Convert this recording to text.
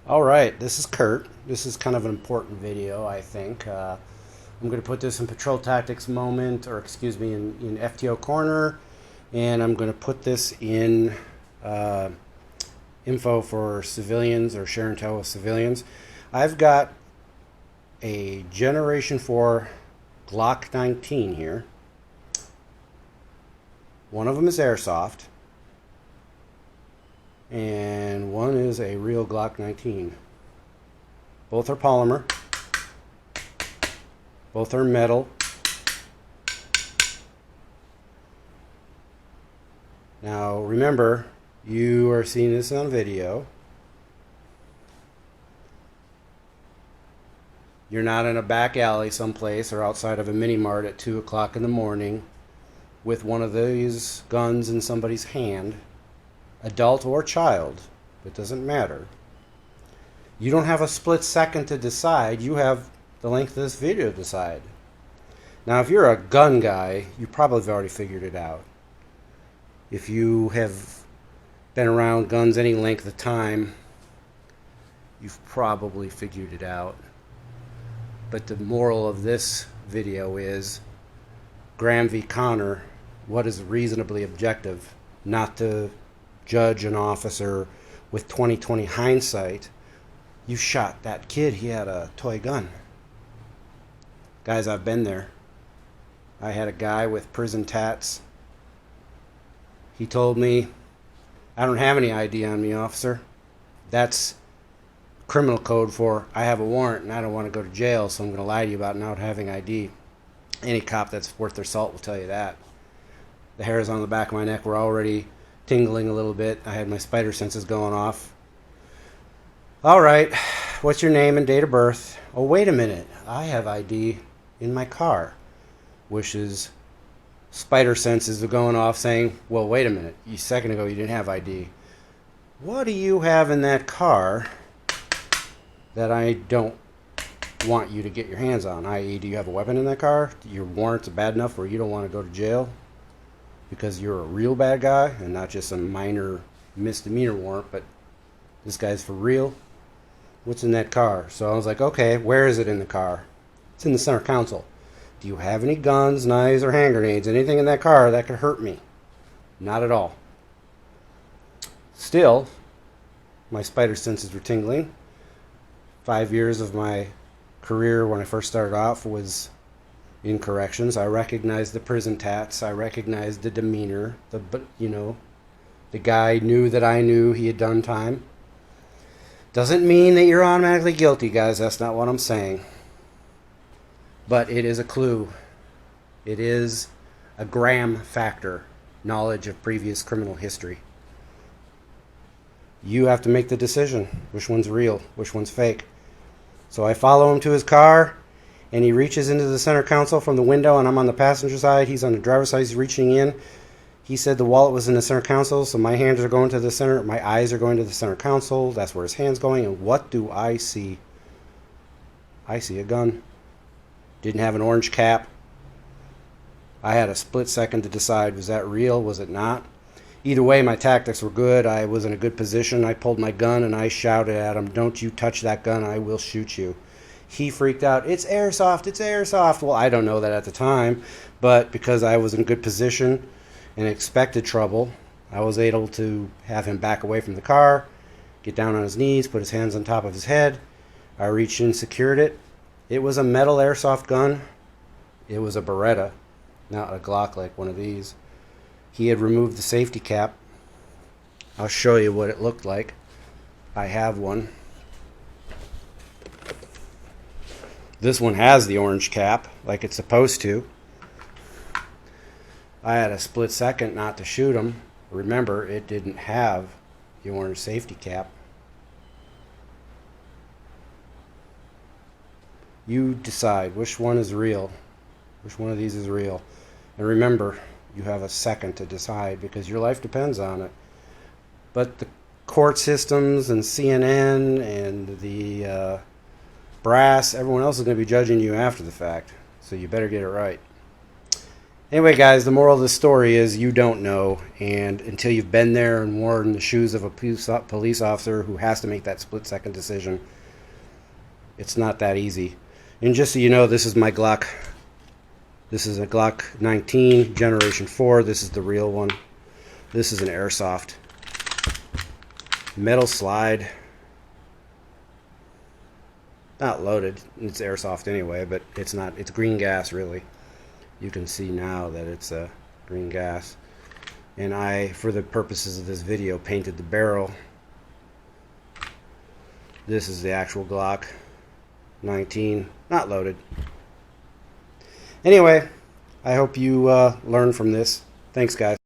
All right, this is Kurt. This is kind of an important video, I think. I'm going to put this in Patrol Tactics Moment, or excuse me, in FTO Corner, and I'm going to put this in uh, info for civilians or share and tell with civilians. I've got a Generation 4 Glock 19 here. One of them is airsoft, and one is a real Glock 19. Both are polymer. Both are metal. Now remember, you are seeing this on video. You're not in a back alley someplace or outside of a mini mart at 2 o'clock in the morning with one of these guns in somebody's hand, adult or child. It doesn't matter. You don't have a split second to decide. You have the length of this video to decide. Now, if you're a gun guy, you probably have already figured it out. If you have been around guns any length of time, you've probably figured it out. But the moral of this video is Graham v. Connor, what is reasonably objective? Not to judge an officer with 20/20 hindsight. You shot that kid, he had a toy gun. Guys, I've been there. I had a guy with prison tats. He told me, I don't have any ID on me, officer. That's criminal code for I have a warrant and I don't want to go to jail, so I'm going to lie to you about not having ID. Any cop that's worth their salt will tell you that. The hairs on the back of my neck were already tingling a little bit. I had my spider senses going off. All right, what's your name and date of birth? Oh, wait a minute. I have ID in my car. Wishes spider senses are going off saying, well, wait a minute. A second ago you didn't have ID. What do you have in that car that I don't want you to get your hands on? I.e., do you have a weapon in that car? Your warrant's bad enough where you don't want to go to jail because you're a real bad guy and not just a minor misdemeanor warrant, but this guy's for real? What's in that car? So I was like, okay, where is it in the car? It's in the center console. Do you have any guns, knives, or hand grenades? Anything in that car that could hurt me? Not at all. Still, my spider senses were tingling. 5 years of my career when I first started off was in corrections. I recognized the prison tats. I recognized the demeanor. The guy knew that I knew he had done time. Doesn't mean that you're automatically guilty, guys. That's not what I'm saying. But it is a clue. It is a Graham factor, knowledge of previous criminal history. You have to make the decision. Which one's real? Which one's fake? So I follow him to his car, and he reaches into the center console from the window, and I'm on the passenger side. He's on the driver's side. He's reaching in. He said the wallet was in the center console, so my hands are going to the center. My eyes are going to the center console. That's where his hand's going. And what do I see? I see a gun. Didn't have an orange cap. I had a split second to decide, was that real? Was it not? Either way, my tactics were good. I was in a good position. I pulled my gun and I shouted at him, don't you touch that gun, I will shoot you. He freaked out, it's airsoft, it's airsoft. Well, I don't know that at the time, but because I was in a good position and expected trouble, I was able to have him back away from the car, get down on his knees, put his hands on top of his head. I reached in, secured it. It was a metal airsoft gun. It was a Beretta, not a Glock like one of these. He had removed the safety cap. I'll show you what it looked like. I have one. This one has the orange cap, like it's supposed to. I had a split second not to shoot him. Remember, it didn't have the orange safety cap. You decide which one is real. Which one of these is real. And remember, you have a second to decide because your life depends on it. But the court systems and CNN and the brass, everyone else is going to be judging you after the fact. So you better get it right. Anyway, guys, the moral of the story is you don't know, and until you've been there and worn the shoes of a police officer who has to make that split-second decision, it's not that easy. And just so you know, this is my Glock. This is a Glock 19 Generation 4. This is the real one. This is an airsoft. Metal slide. Not loaded. It's airsoft anyway, but it's not. It's green gas, really. You can see now that it's green gas. And I, for the purposes of this video, painted the barrel. This is the actual Glock 19, not loaded. Anyway, I hope you learn from this. Thanks, guys.